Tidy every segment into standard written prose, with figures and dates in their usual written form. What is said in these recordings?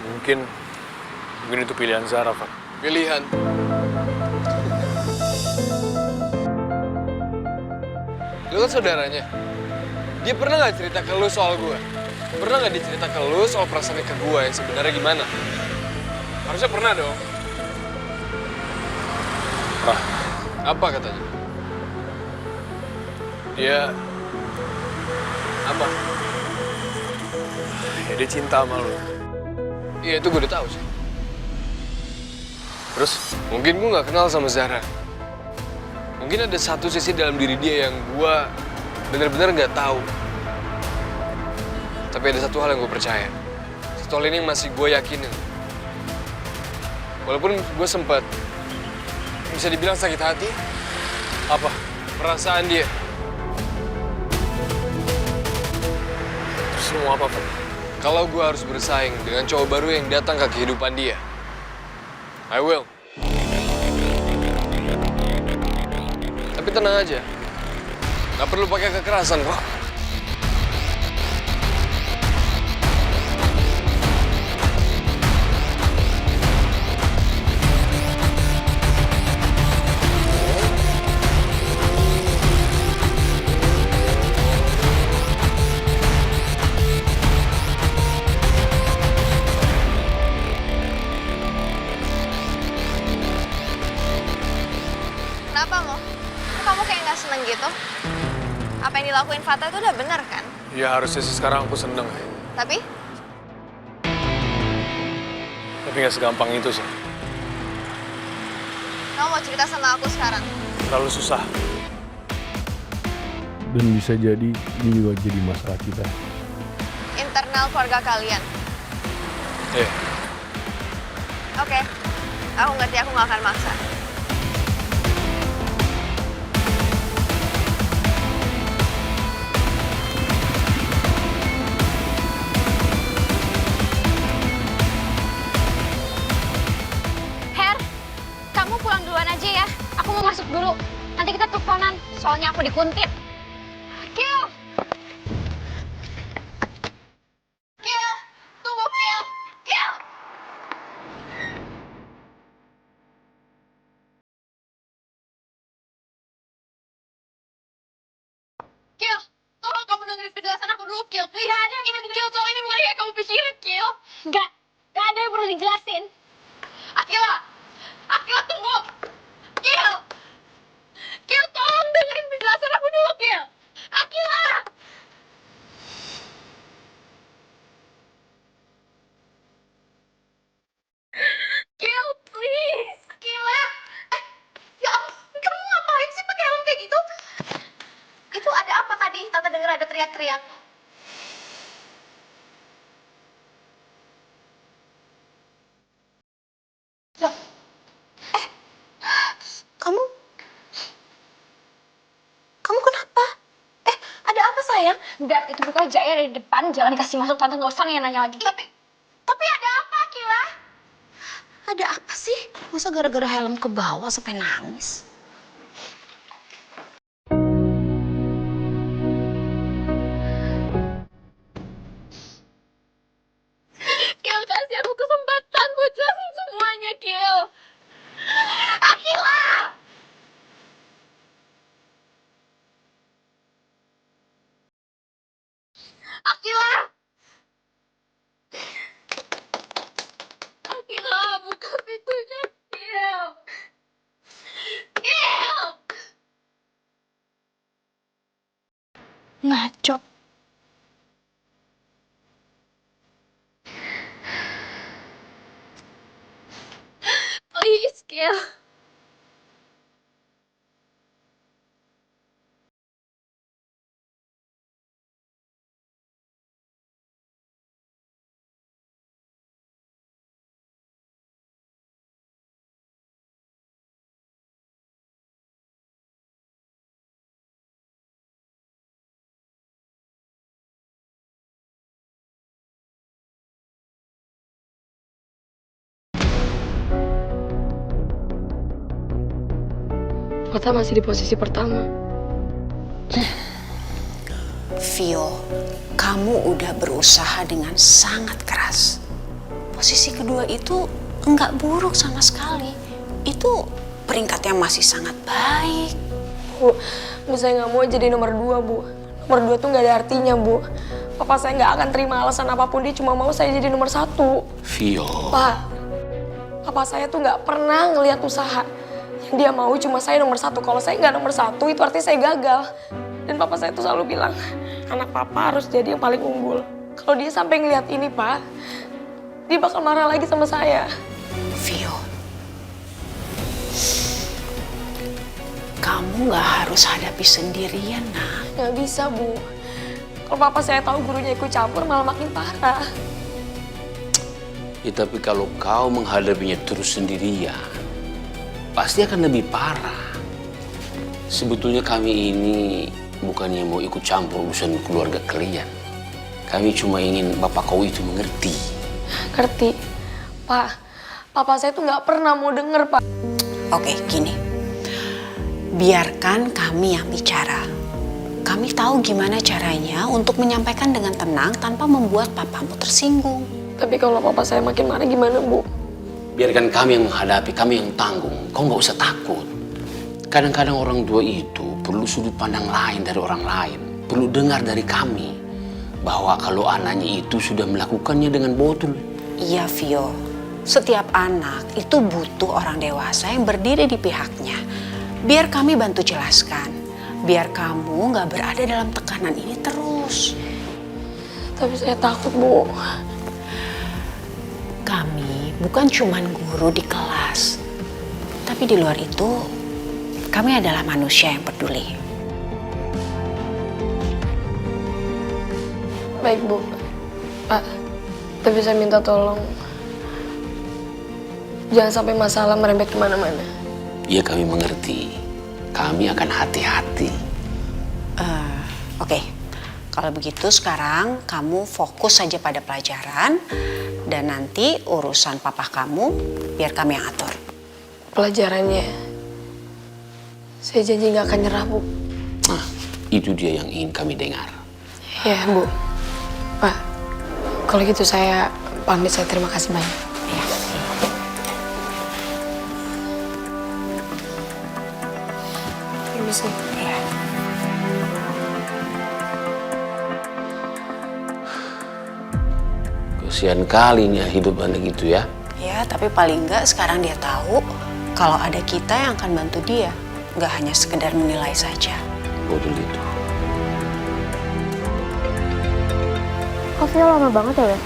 Mungkin itu pilihan Zara, Pak. Pilihan? Lu kan saudaranya. Dia pernah nggak cerita ke lu soal gue? Pernah nggak dia cerita ke lu soal perasaannya ke gue yang sebenarnya gimana? Harusnya pernah dong. Pak, Apa katanya? dia... Apa? Ya, dia cinta sama lu. Iya, itu gue udah tahu sih. Terus? Mungkin gue nggak kenal sama Zara. Mungkin ada satu sisi dalam diri dia yang gue bener-bener nggak tahu. Tapi ada satu hal yang gue percaya. Satu hal ini yang masih gue yakinin. Walaupun gue sempat bisa dibilang sakit hati. Apa? Perasaan dia. Terus lu mau apa, Pak? Kalau gue harus bersaing dengan cowok baru yang datang ke kehidupan dia, I will. Tapi tenang aja, gak perlu pakai kekerasan kok. Kenapa, Mo? Kok kamu kayak nggak seneng gitu? Apa yang dilakuin Fata itu udah benar kan? Ya harusnya sih sekarang aku seneng. Tapi Nggak segampang itu sih. kamu mau cerita sama aku sekarang? Terlalu susah. Dan bisa jadi ini juga jadi masalah kita. Internal keluarga kalian. Oke, aku ngerti, aku nggak akan maksa. Her, kamu pulang duluan aja ya. Aku mau masuk dulu. Nanti kita teleponan, soalnya aku dikuntit. Kill! Kill! Tunggu, Kill! Kill! Kill! Tolong kamu dengerin penjelasan aku dulu, Kill. Lihat, ini Kill, soal ini bukan kayak kamu pikirin, Kill. Enggak ada yang perlu dijelasin. Akila! Akila, tunggu! Kill! Kill, tolong dengerin penjelasan aku dulu, Kill! Akila! Kill, please! Akila! Ya ampun, kamu ngapain sih pakai helm kayak gitu? Itu ada apa tadi? Tante dengar ada teriak-teriak. Loh, kamu kenapa? Ada apa sayang? Enggak, itu bukan Jaya dari depan, jangan dikasih masuk, tante nggak usah nanya lagi. Tapi ada apa, Kila? Ada apa sih? Masa gara-gara helm ke bawah sampai nangis? Kil, kasih aku kesempatan buat jelasin semuanya, Kil. Akila! Akila! Akila, buka pintunya, Kil. Kil! Ngaco. Please, Kil. Fata masih di posisi pertama. Vio, kamu udah berusaha dengan sangat keras posisi kedua itu enggak buruk sama sekali. Itu peringkatnya masih sangat baik. Bu, saya nggak mau jadi nomor 2, Bu. Nomor 2 tuh nggak ada artinya, Bu. Papa saya nggak akan terima alasan apapun, dia cuma mau saya jadi nomor 1. Vio. Pak, papa saya tuh nggak pernah ngelihat usaha. Yang dia mau cuma saya nomor 1. Kalau saya nggak nomor 1, itu artinya saya gagal. Dan papa saya tuh selalu bilang, anak papa harus jadi yang paling unggul. Kalau dia sampai ngelihat ini, Pak, dia bakal marah lagi sama saya. Vio, kamu nggak harus hadapi sendirian, nak. Nggak bisa, Bu. Kalau papa saya tahu gurunya ikut campur, malah makin parah. Ya, tapi kalau kau menghadapinya terus sendirian, pasti akan lebih parah. Sebetulnya kami ini bukannya mau ikut campur urusan keluarga kalian. Kami cuma ingin bapak kau itu mengerti. Ngerti. Pak, papa saya tuh nggak pernah mau denger, Pak. Oke, gini. Biarkan kami yang bicara. Kami tahu gimana caranya untuk menyampaikan dengan tenang tanpa membuat papamu tersinggung. Tapi kalau papa saya makin marah gimana, Bu? Biarkan kami yang menghadapi, kami yang tanggung. Kau nggak usah takut. Kadang-kadang orang tua itu perlu sudut pandang lain dari orang lain. Perlu dengar dari kami bahwa kalau anaknya itu sudah melakukannya dengan betul. Iya, Vio. Setiap anak itu butuh orang dewasa yang berdiri di pihaknya. Biar kami bantu jelaskan. Biar kamu nggak berada dalam tekanan ini terus. Tapi saya takut, Bu. Kami bukan cuman guru di kelas. Tapi di luar itu, kami adalah manusia yang peduli. Baik, Bu. Pak, tapi saya minta tolong. Jangan sampai masalah merembet kemana-mana. Ya, kami mengerti. Kami akan hati-hati. Oke, kalau begitu sekarang kamu fokus saja pada pelajaran. Dan nanti urusan papa kamu biar kami yang atur. Pelajarannya, saya janji nggak akan nyerah, Bu. Nah, itu dia yang ingin kami dengar. Ya, Bu. Pak, kalau gitu saya pamit, saya terima kasih banyak. Ya. Permisi. Ya. Kasihan kali nih hidup anak gitu ya. Ya, tapi paling enggak sekarang dia tahu kalau ada kita yang akan bantu dia. Nggak hanya sekedar menilai saja. Betul itu. Kok Vio lama banget ya, Wen?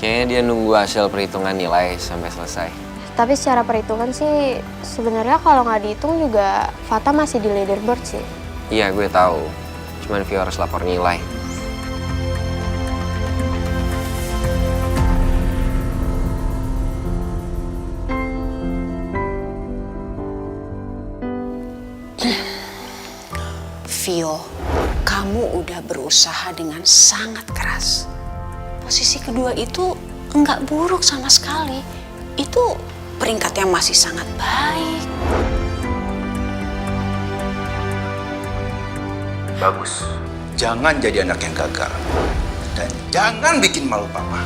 Kayaknya dia nunggu hasil perhitungan nilai sampai selesai. Tapi secara perhitungan sih, sebenarnya kalau nggak dihitung juga Fata masih di leaderboard sih. Iya, gue tahu. Cuman Vio harus lapor nilai. Vio, kamu udah berusaha dengan sangat keras. Posisi kedua itu enggak buruk sama sekali. Itu peringkatnya masih sangat baik. Bagus. Jangan jadi anak yang gagal. Dan jangan bikin malu papa.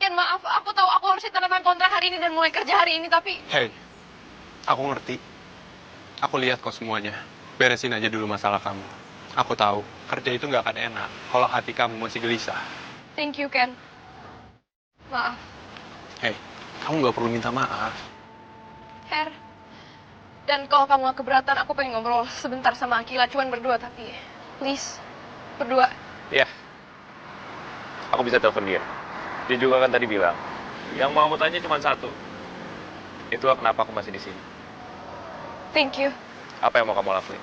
Ken, maaf, aku tahu aku harus tanda tangan kontrak hari ini dan mulai kerja hari ini, tapi... Hei, aku ngerti. Aku lihat kok semuanya. Beresin aja dulu masalah kamu. Aku tahu, kerja itu nggak akan enak kalau hati kamu masih gelisah. Thank you, Ken. Maaf. Hei, kamu nggak perlu minta maaf. Her. Dan kalau kamu gak keberatan, aku pengen ngobrol sebentar sama Akila. Cuman berdua, tapi... Please, berdua. Ya, Aku bisa telepon dia. Dia juga kan tadi bilang, yang mau aku tanya cuma satu. Itulah kenapa aku masih di sini. Thank you. Apa yang mau kamu lakuin?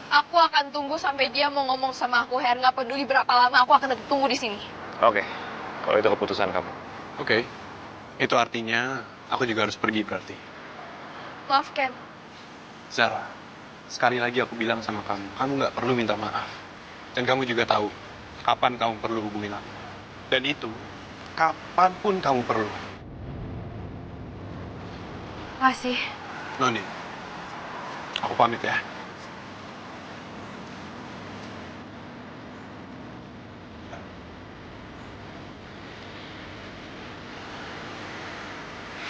Aku akan tunggu sampai dia mau ngomong sama aku, Her. Nggak peduli berapa lama, aku akan tetap tunggu di sini. Oke, kalau itu keputusan kamu. Oke. Itu artinya aku juga harus pergi berarti. Maaf, Ken. Zara, sekali lagi aku bilang sama kamu nggak perlu minta maaf. Dan kamu juga tahu kapan kamu perlu hubungin aku. Dan itu, kapanpun kamu perlu. Makasih. Noni, aku pamit ya.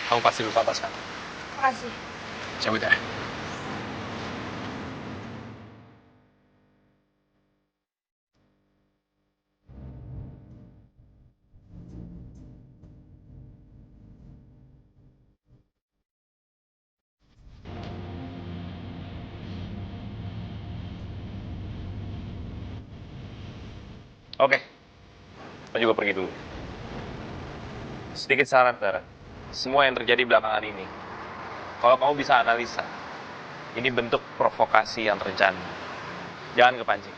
Kamu pasti lupa pas kan? Makasih. Cabut ya. Oke, aku juga pergi dulu. Sedikit saran, Tara. Semua yang terjadi belakangan ini, kalau kamu bisa analisa, ini bentuk provokasi yang terencana. Jangan kepancing.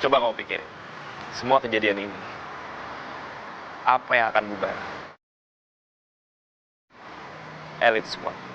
Coba kamu pikirin, semua kejadian ini, apa yang akan bubar? Elit Squad.